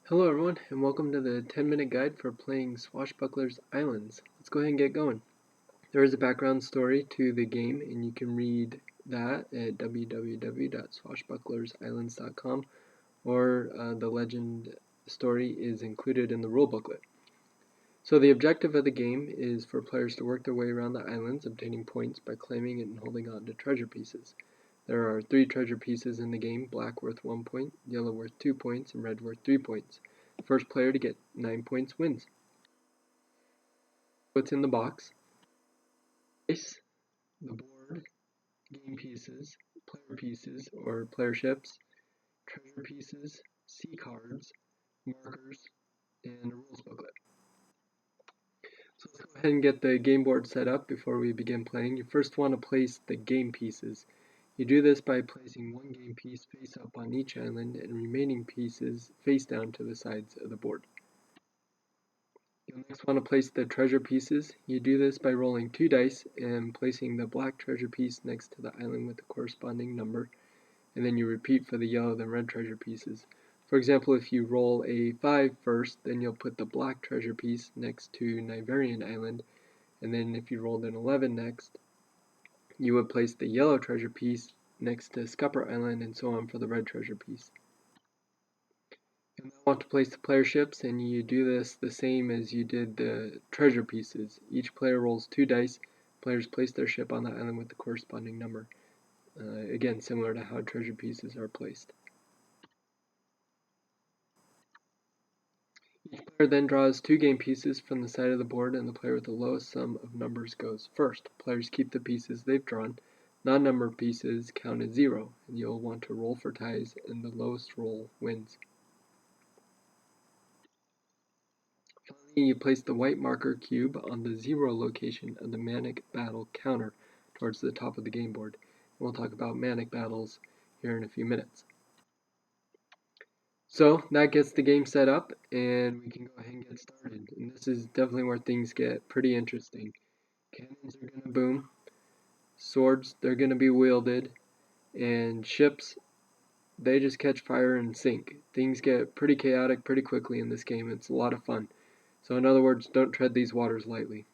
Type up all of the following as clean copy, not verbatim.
Hello everyone, and welcome to the 10-minute guide for playing Swashbucklers Islands. Let's go ahead and get going. There is a background story to the game, and you can read that at www.swashbucklersislands.com, or the legend story is included in the rule booklet. So the objective of the game is for players to work their way around the islands, obtaining points by claiming and holding on to treasure pieces. There are 3 treasure pieces in the game: black worth 1 point, yellow worth 2 points, and red worth 3 points. The first player to get 9 points wins. What's in the box? Dice, the board, game pieces, or player ships, treasure pieces, sea cards, markers, and a rules booklet. So let's go ahead and get the game board set up before we begin playing. You first want to place the game pieces. You do this by placing one game piece face up on each island and remaining pieces face down to the sides of the board. You'll next want to place the treasure pieces. You do this by rolling 2 dice and placing the black treasure piece next to the island with the corresponding number, and then you repeat for the yellow and red treasure pieces. For example, if you roll a 5 first, then you'll put the black treasure piece next to Nivarian Island, and then if you rolled an 11 next, you would place the yellow treasure piece next to Scupper Island, and so on for the red treasure piece. You'll now want to place the player ships, and you do this the same as you did the treasure pieces. Each player rolls 2 dice. Players place their ship on the island with the corresponding number. Again, similar to how treasure pieces are placed. Each player then draws 2 game pieces from the side of the board, and the player with the lowest sum of numbers goes first. Players keep the pieces they've drawn. Non-numbered pieces count as 0, and you'll want to roll for ties, and the lowest roll wins. Finally, you place the white marker cube on the 0 location of the Manic Battle counter towards the top of the game board. We'll talk about Manic Battles here in a few minutes. So that gets the game set up, and we can go ahead and get started. And this is definitely where things get pretty interesting. Cannons are going to boom, swords, they're going to be wielded, and ships, they just catch fire and sink. Things get pretty chaotic pretty quickly in this game. It's a lot of fun. So in other words, don't tread these waters lightly.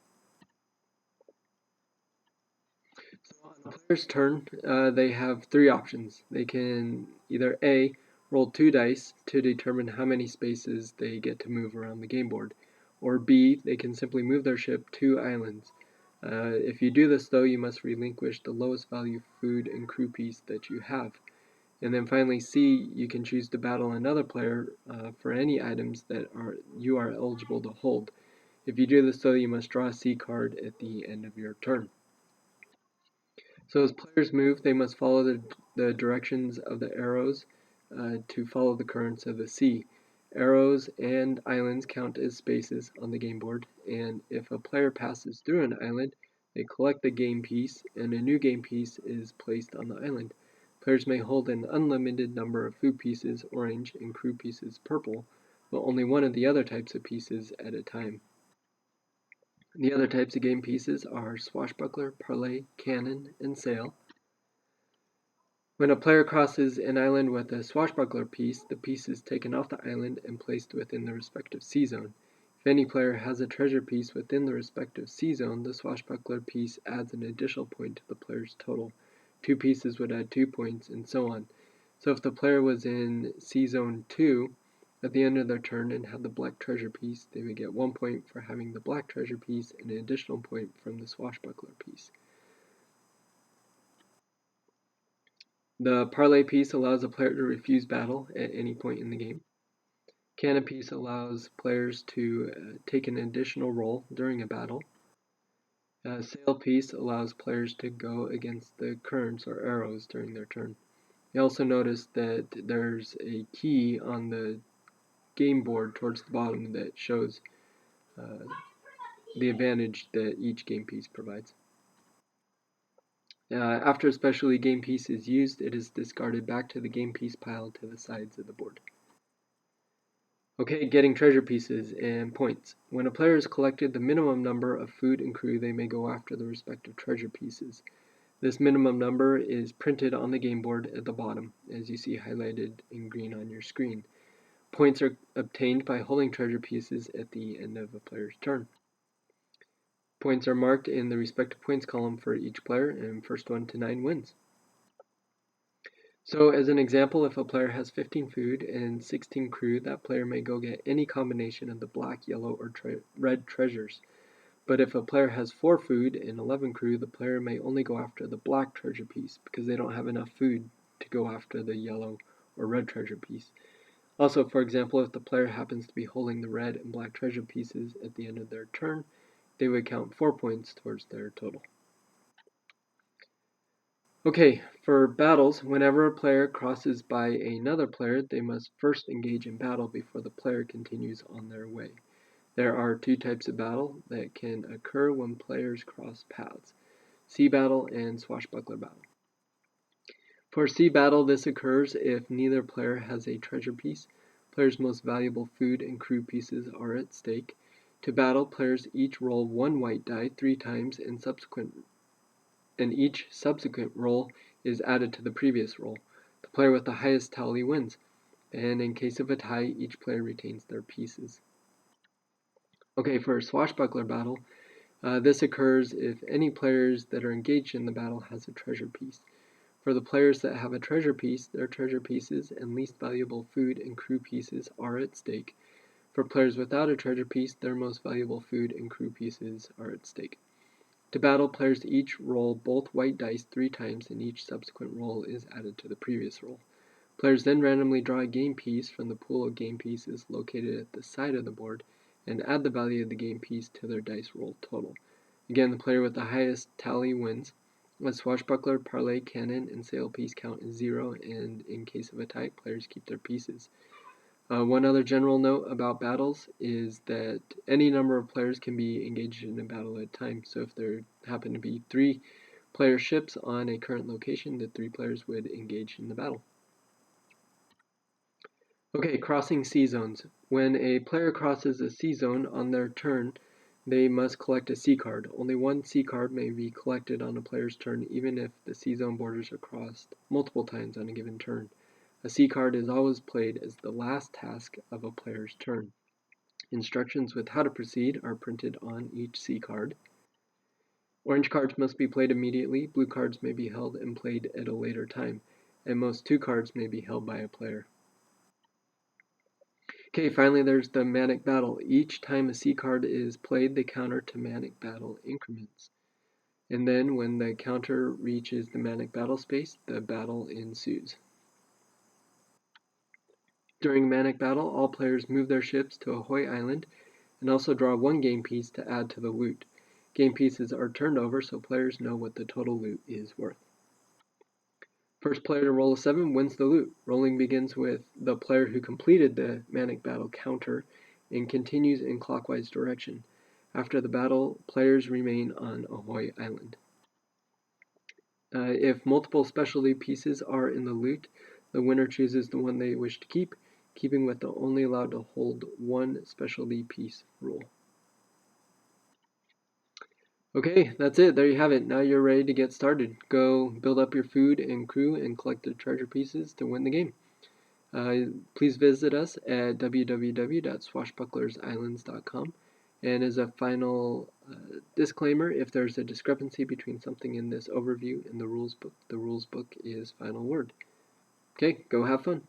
So on the player's turn, they have 3 options. They can either A, roll 2 dice to determine how many spaces they get to move around the game board, or B, they can simply move their ship 2 islands. If you do this though, you must relinquish the lowest value food and crew piece that you have. And then finally C, you can choose to battle another player for any items that you are eligible to hold. If you do this though, you must draw a C card at the end of your turn. So as players move, they must follow the directions of the arrows to follow the currents of the sea. Arrows and islands count as spaces on the game board, and if a player passes through an island, they collect the game piece, and a new game piece is placed on the island. Players may hold an unlimited number of food pieces, orange, and crew pieces, purple, but only one of the other types of pieces at a time. The other types of game pieces are swashbuckler, parlay, cannon, and sail. When a player crosses an island with a swashbuckler piece, the piece is taken off the island and placed within the respective sea zone. If any player has a treasure piece within the respective sea zone, the swashbuckler piece adds an additional point to the player's total. 2 pieces would add 2 points, and so on. So if the player was in sea zone 2, at the end of their turn and had the black treasure piece, they would get 1 point for having the black treasure piece and an additional point from the swashbuckler piece. The parlay piece allows a player to refuse battle at any point in the game. Cannon piece allows players to take an additional roll during a battle. Sail piece allows players to go against the currents or arrows during their turn. You also notice that there's a key on the game board towards the bottom that shows the advantage that each game piece provides. After a specialty game piece is used, it is discarded back to the game piece pile to the sides of the board. Okay, getting treasure pieces and points. When a player has collected the minimum number of food and crew, they may go after the respective treasure pieces. This minimum number is printed on the game board at the bottom, as you see highlighted in green on your screen. Points are obtained by holding treasure pieces at the end of a player's turn. Points are marked in the respective points column for each player, and first one to 9 wins. So as an example, if a player has 15 food and 16 crew, that player may go get any combination of the black, yellow, or red treasures. But if a player has 4 food and 11 crew, the player may only go after the black treasure piece because they don't have enough food to go after the yellow or red treasure piece. Also, for example, if the player happens to be holding the red and black treasure pieces at the end of their turn, they would count 4 points towards their total. Okay, for battles, whenever a player crosses by another player, they must first engage in battle before the player continues on their way. There are 2 types of battle that can occur when players cross paths: sea battle and swashbuckler battle. For sea battle, this occurs if neither player has a treasure piece. Players' most valuable food and crew pieces are at stake. To battle, players each roll 1 white die 3 times, and each subsequent roll is added to the previous roll. The player with the highest tally wins, and in case of a tie, each player retains their pieces. Okay, for a swashbuckler battle, this occurs if any players that are engaged in the battle has a treasure piece. For the players that have a treasure piece, their treasure pieces and least valuable food and crew pieces are at stake. For players without a treasure piece, their most valuable food and crew pieces are at stake. To battle, players each roll both white dice 3 times, and each subsequent roll is added to the previous roll. Players then randomly draw a game piece from the pool of game pieces located at the side of the board and add the value of the game piece to their dice roll total. Again, the player with the highest tally wins. A swashbuckler, parlay, cannon, and sail piece count is 0, and in case of a tie, players keep their pieces. One other general note about battles is that any number of players can be engaged in a battle at a time. So if there happen to be 3 player ships on a current location, the 3 players would engage in the battle. Okay, crossing sea zones. When a player crosses a sea zone on their turn, they must collect a sea card. Only 1 sea card may be collected on a player's turn, even if the sea zone borders are crossed multiple times on a given turn. A sea card is always played as the last task of a player's turn. Instructions with how to proceed are printed on each sea card. Orange cards must be played immediately. Blue cards may be held and played at a later time. At most, 2 cards may be held by a player. Okay, finally there's the Manic Battle. Each time a C card is played, the counter to Manic Battle increments. And then when the counter reaches the Manic Battle space, the battle ensues. During Manic Battle, all players move their ships to Ahoy Island and also draw 1 game piece to add to the loot. Game pieces are turned over so players know what the total loot is worth. First player to roll a 7 wins the loot. Rolling begins with the player who completed the Manic Battle counter and continues in clockwise direction. After the battle, players remain on Ahoy Island. If multiple specialty pieces are in the loot, the winner chooses the one they wish to keep, keeping with the only allowed to hold 1 specialty piece rule. Okay, that's it. There you have it. Now you're ready to get started. Go build up your food and crew and collect the treasure pieces to win the game. Please visit us at www.swashbucklersislands.com. And as a final disclaimer, if there's a discrepancy between something in this overview and the rules book is final word. Okay, go have fun.